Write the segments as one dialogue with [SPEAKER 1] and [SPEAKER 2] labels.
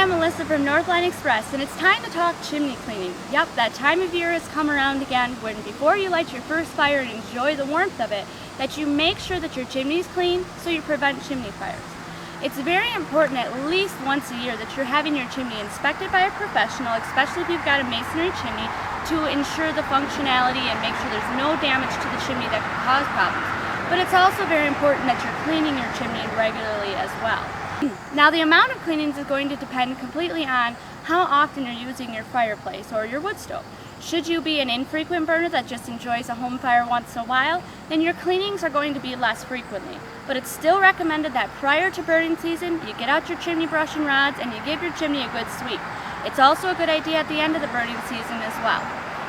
[SPEAKER 1] I'm Melissa from Northline Express, and it's time to talk chimney cleaning. Yep, that time of year has come around again when before you light your first fire and enjoy the warmth of it, that you make sure that your chimney is clean so you prevent chimney fires. It's very important at least once a year that you're having your chimney inspected by a professional, especially if you've got a masonry chimney, to ensure the functionality and make sure there's no damage to the chimney that could cause problems. But it's also very important that you're cleaning your chimney regularly as well. Now the amount of cleanings is going to depend completely on how often you're using your fireplace or your wood stove. Should you be an infrequent burner that just enjoys a home fire once in a while, then your cleanings are going to be less frequently. But it's still recommended that prior to burning season, you get out your chimney brush and rods and you give your chimney a good sweep. It's also a good idea at the end of the burning season as well.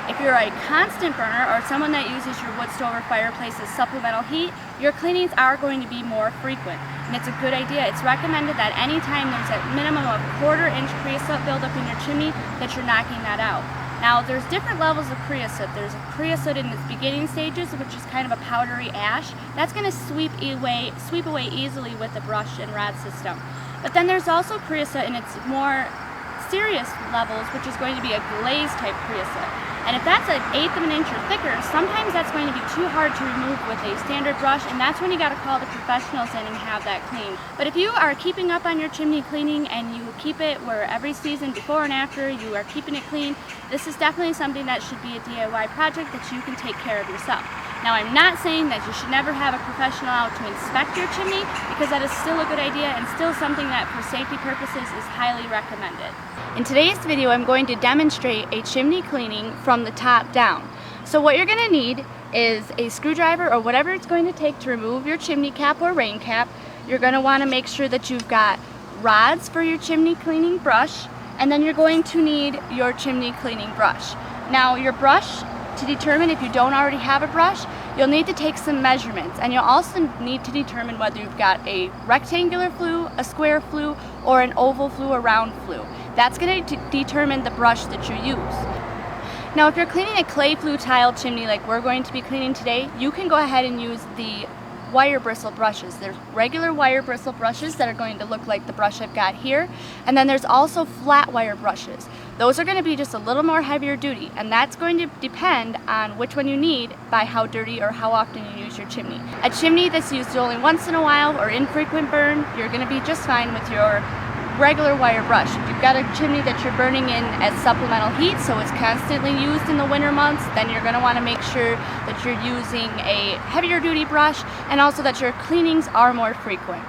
[SPEAKER 1] If you're a constant burner or someone that uses your wood stove or fireplace as supplemental heat, your cleanings are going to be more frequent. And it's a good idea. It's recommended that anytime there's a minimum of 1/4 inch creosote buildup in your chimney, that you're knocking that out. Now there's different levels of creosote. There's a creosote in its beginning stages, which is kind of a powdery ash. That's going to sweep away easily with the brush and rod system. But then there's also creosote in its more serious levels, which is going to be a glaze type creosote. And if that's 1/8 of an inch or thicker, sometimes that's going to be too hard to remove with a standard brush, and that's when you got to call the professionals in and have that cleaned. But if you are keeping up on your chimney cleaning and you keep it where every season before and after you are keeping it clean, this is definitely something that should be a DIY project that you can take care of yourself. Now I'm not saying that you should never have a professional out to inspect your chimney, because that is still a good idea and still something that for safety purposes is highly recommended. In today's video I'm going to demonstrate a chimney cleaning from the top down. So what you're going to need is a screwdriver or whatever it's going to take to remove your chimney cap or rain cap. You're going to want to make sure that you've got rods for your chimney cleaning brush, and then you're going to need your chimney cleaning brush. Now your brush, to determine if you don't already have a brush, you'll need to take some measurements, and you'll also need to determine whether you've got a rectangular flue, a square flue, or an oval flue or round flue. That's going to determine the brush that you use. Now if you're cleaning a clay flue tile chimney like we're going to be cleaning today, you can go ahead and use the wire bristle brushes. There's regular wire bristle brushes that are going to look like the brush I've got here, and then there's also flat wire brushes. Those are going to be just a little more heavier duty, and that's going to depend on which one you need by how dirty or how often you use your chimney. A chimney that's used only once in a while or infrequent burn, you're going to be just fine with your regular wire brush. If you've got a chimney that you're burning in as supplemental heat, so it's constantly used in the winter months, then you're going to want to make sure that you're using a heavier duty brush, and also that your cleanings are more frequent.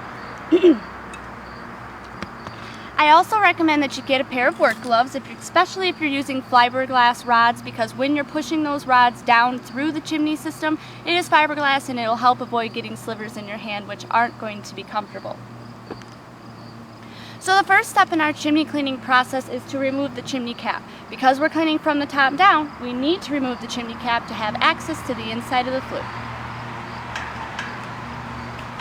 [SPEAKER 1] I also recommend that you get a pair of work gloves, especially if you're using fiberglass rods, because when you're pushing those rods down through the chimney system, it is fiberglass and it'll help avoid getting slivers in your hand, which aren't going to be comfortable. So the first step in our chimney cleaning process is to remove the chimney cap. Because we're cleaning from the top down, we need to remove the chimney cap to have access to the inside of the flue.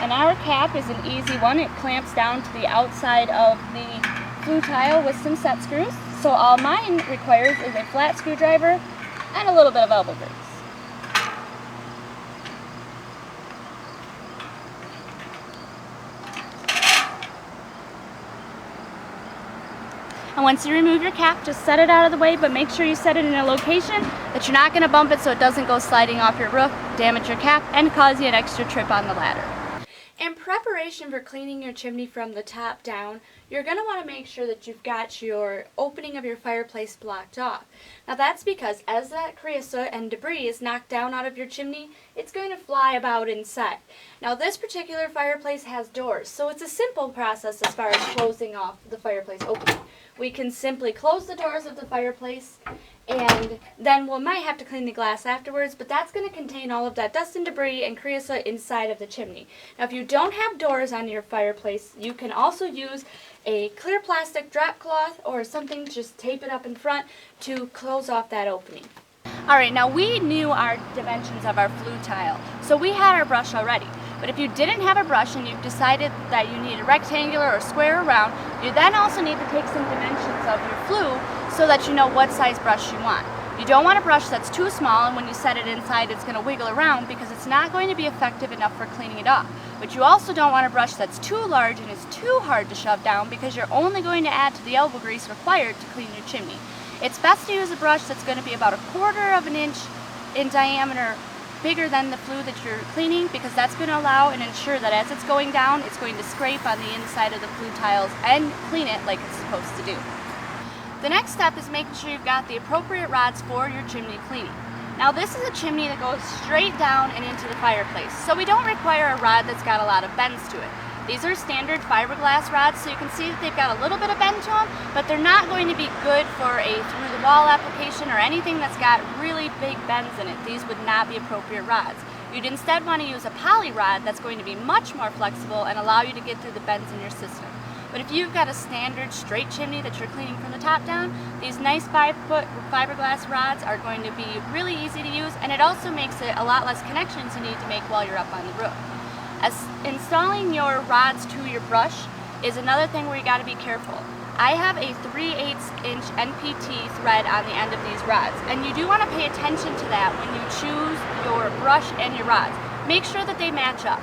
[SPEAKER 1] And our cap is an easy one. It clamps down to the outside of the flue tile with some set screws. So all mine requires is a flat screwdriver and a little bit of elbow grease. And once you remove your cap, just set it out of the way, but make sure you set it in a location that you're not going to bump it so it doesn't go sliding off your roof, damage your cap, and cause you an extra trip on the ladder. In preparation for cleaning your chimney from the top down, you're going to want to make sure that you've got your opening of your fireplace blocked off. Now that's because as that creosote and debris is knocked down out of your chimney, it's going to fly about inside. Now this particular fireplace has doors, so it's a simple process as far as closing off the fireplace opening. We can simply close the doors of the fireplace, and then we might have to clean the glass afterwards, but that's going to contain all of that dust and debris and creosote inside of the chimney. Now if you don't have doors on your fireplace, you can also use a clear plastic drop cloth or something, just tape it up in front to close off that opening. Alright, now we knew our dimensions of our flue tile, so we had our brush already. But if you didn't have a brush and you've decided that you need a rectangular or square or round, you then also need to take some dimensions of your flue so that you know what size brush you want. You don't want a brush that's too small, and when you set it inside it's going to wiggle around because it's not going to be effective enough for cleaning it off. But you also don't want a brush that's too large and is too hard to shove down because you're only going to add to the elbow grease required to clean your chimney. It's best to use a brush that's going to be about 1/4 of an inch in diameter, bigger than the flue that you're cleaning, because that's going to allow and ensure that as it's going down, it's going to scrape on the inside of the flue tiles and clean it like it's supposed to do. The next step is making sure you've got the appropriate rods for your chimney cleaning. Now this is a chimney that goes straight down and into the fireplace, so we don't require a rod that's got a lot of bends to it. These are standard fiberglass rods, so you can see that they've got a little bit of bend to them, but they're not going to be good for a through-the-wall application or anything that's got really big bends in it. These would not be appropriate rods. You'd instead want to use a poly rod that's going to be much more flexible and allow you to get through the bends in your system. But if you've got a standard straight chimney that you're cleaning from the top down, these nice 5-foot fiberglass rods are going to be really easy to use, and it also makes it a lot less connections you need to make while you're up on the roof. As installing your rods to your brush is another thing where you got to be careful. I have a 3/8 inch NPT thread on the end of these rods, and you do want to pay attention to that when you choose your brush and your rods. Make sure that they match up.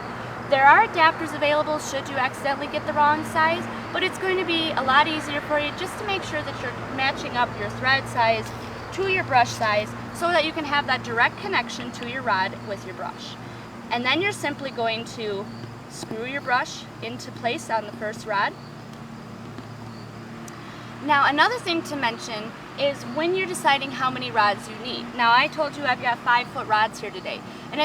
[SPEAKER 1] There are adapters available should you accidentally get the wrong size, but it's going to be a lot easier for you just to make sure that you're matching up your thread size to your brush size so that you can have that direct connection to your rod with your brush. And then you're simply going to screw your brush into place on the first rod. Now another thing to mention is when you're deciding how many rods you need. Now I told you I've got 5-foot rods here today, and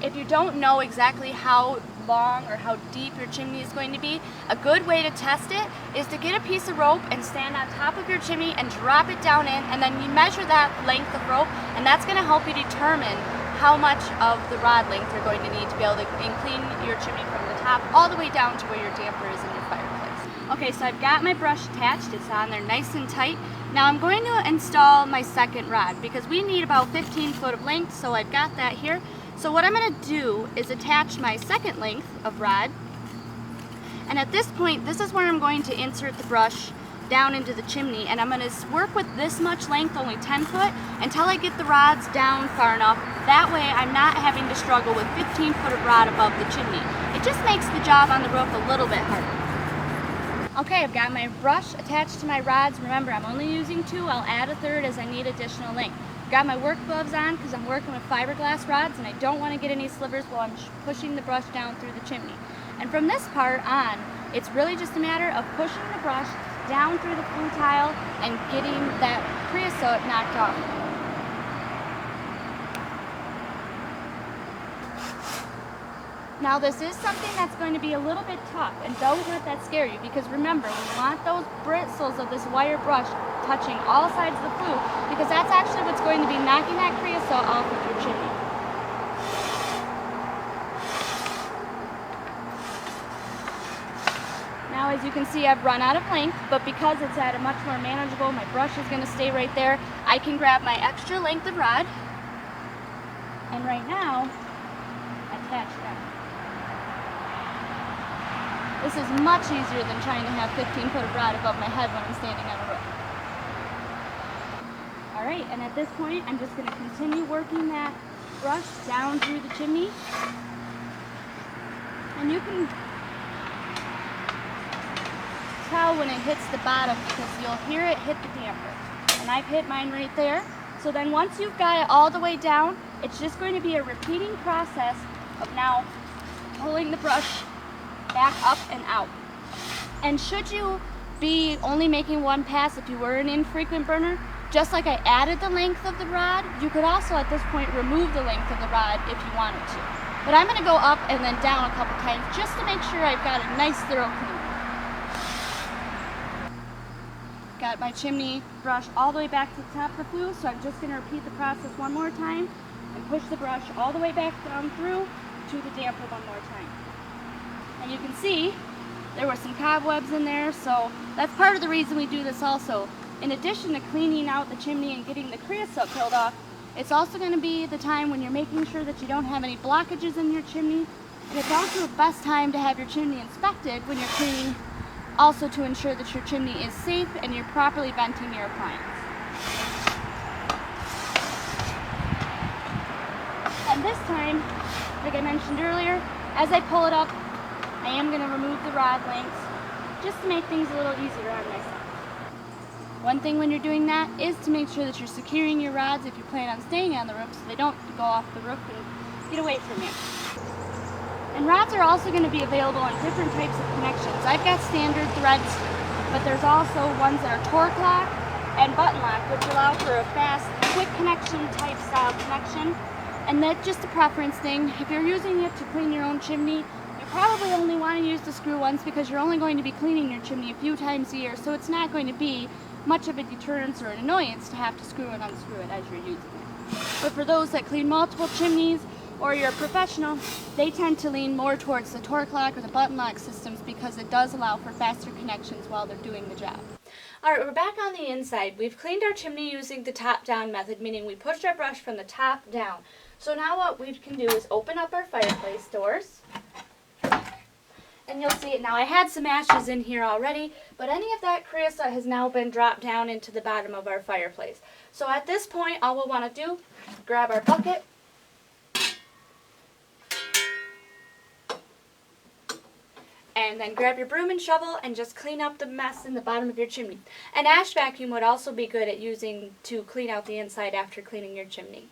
[SPEAKER 1] if you don't know exactly how long or how deep your chimney is going to be, a good way to test it is to get a piece of rope and stand on top of your chimney and drop it down in, and then you measure that length of rope, and that's going to help you determine how much of the rod length you're going to need to be able to clean your chimney from the top all the way down to where your damper is in your fireplace. Okay, so I've got my brush attached, it's on there nice and tight. Now I'm going to install my second rod because we need about 15 foot of length, so I've got that here. So what I'm going to do is attach my second length of rod, and at this point this is where I'm going to insert the brush down into the chimney, and I'm going to work with this much length, only 10 foot, until I get the rods down far enough. That way I'm not having to struggle with 15 foot of rod above the chimney. It just makes the job on the roof a little bit harder. Okay, I've got my brush attached to my rods. Remember, I'm only using 2. I'll add a 3rd as I need additional length. Got my work gloves on because I'm working with fiberglass rods and I don't want to get any slivers while I'm pushing the brush down through the chimney. And from this part on, it's really just a matter of pushing the brush down through the flue tile and getting that creosote knocked off. Now this is something that's going to be a little bit tough, and don't let that scare you, because remember, we want those bristles of this wire brush touching all sides of the flue, because that's actually what's going to be knocking that creosote off of your chimney. Now as you can see, I've run out of length, but because it's at a much more manageable, my brush is going to stay right there, I can grab my extra length of rod, and right now, attach that. This is much easier than trying to have 15 foot of rod above my head when I'm standing on a roof. Alright, and at this point I'm just going to continue working that brush down through the chimney. And you can tell when it hits the bottom because you'll hear it hit the damper. And I've hit mine right there. So then once you've got it all the way down, it's just going to be a repeating process of now pulling the brush back up and out. And should you be only making one pass if you were an infrequent burner, just like I added the length of the rod, you could also at this point remove the length of the rod if you wanted to. But I'm going to go up and then down a couple times just to make sure I've got a nice thorough clean. Got my chimney brush all the way back to the top of the flue, so I'm just going to repeat the process one more time and push the brush all the way back down through to the damper one more time. And you can see there were some cobwebs in there, so that's part of the reason we do this also. In addition to cleaning out the chimney and getting the creosote peeled off, it's also going to be the time when you're making sure that you don't have any blockages in your chimney. And it's also the best time to have your chimney inspected when you're cleaning, also to ensure that your chimney is safe and you're properly venting your appliance. And this time, like I mentioned earlier, as I pull it up, I am going to remove the rod links just to make things a little easier on myself. One thing when you're doing that is to make sure that you're securing your rods if you plan on staying on the roof so they don't go off the roof and get away from you. And rods are also going to be available in different types of connections. I've got standard threads, but there's also ones that are torque lock and button lock, which allow for a fast, quick connection type style connection. And that's just a preference thing. If you're using it to clean your own chimney, you probably only want to use the screw ones because you're only going to be cleaning your chimney a few times a year, so it's not going to be much of a deterrence or an annoyance to have to screw and unscrew it as you're using it. But for those that clean multiple chimneys or you're a professional, they tend to lean more towards the torque lock or the button lock systems because it does allow for faster connections while they're doing the job. Alright, we're back on the inside. We've cleaned our chimney using the top-down method, meaning we pushed our brush from the top down. So now what we can do is open up our fireplace doors. And you'll see it now. I had some ashes in here already, but any of that creosote has now been dropped down into the bottom of our fireplace. So at this point, all we'll want to do, grab our bucket, and then grab your broom and shovel and just clean up the mess in the bottom of your chimney. An ash vacuum would also be good at using to clean out the inside after cleaning your chimney.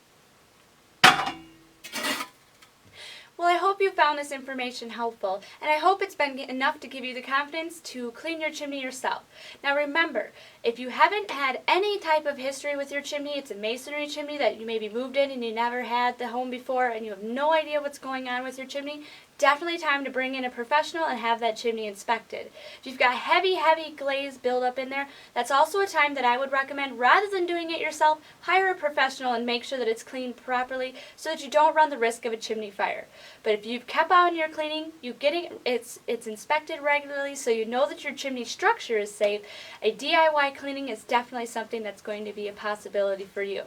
[SPEAKER 1] Well, I hope you found this information helpful, and I hope it's been enough to give you the confidence to clean your chimney yourself. Now remember, if you haven't had any type of history with your chimney, it's a masonry chimney that you maybe moved in and you never had the home before and you have no idea what's going on with your chimney, definitely time to bring in a professional and have that chimney inspected. If you've got heavy glaze buildup in there, that's also a time that I would recommend, rather than doing it yourself, hire a professional and make sure that it's cleaned properly so that you don't run the risk of a chimney fire. But if you've kept on your cleaning, it's inspected regularly so you know that your chimney structure is safe, a DIY cleaning is definitely something that's going to be a possibility for you.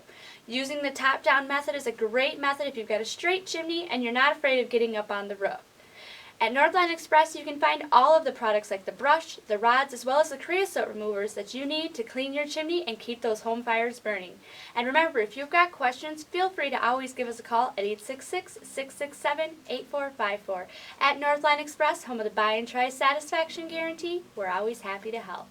[SPEAKER 1] Using the top-down method is a great method if you've got a straight chimney and you're not afraid of getting up on the roof. At Northline Express, you can find all of the products like the brush, the rods, as well as the creosote removers that you need to clean your chimney and keep those home fires burning. And remember, if you've got questions, feel free to always give us a call at 866-667-8454. At Northline Express, home of the buy and try satisfaction guarantee, we're always happy to help.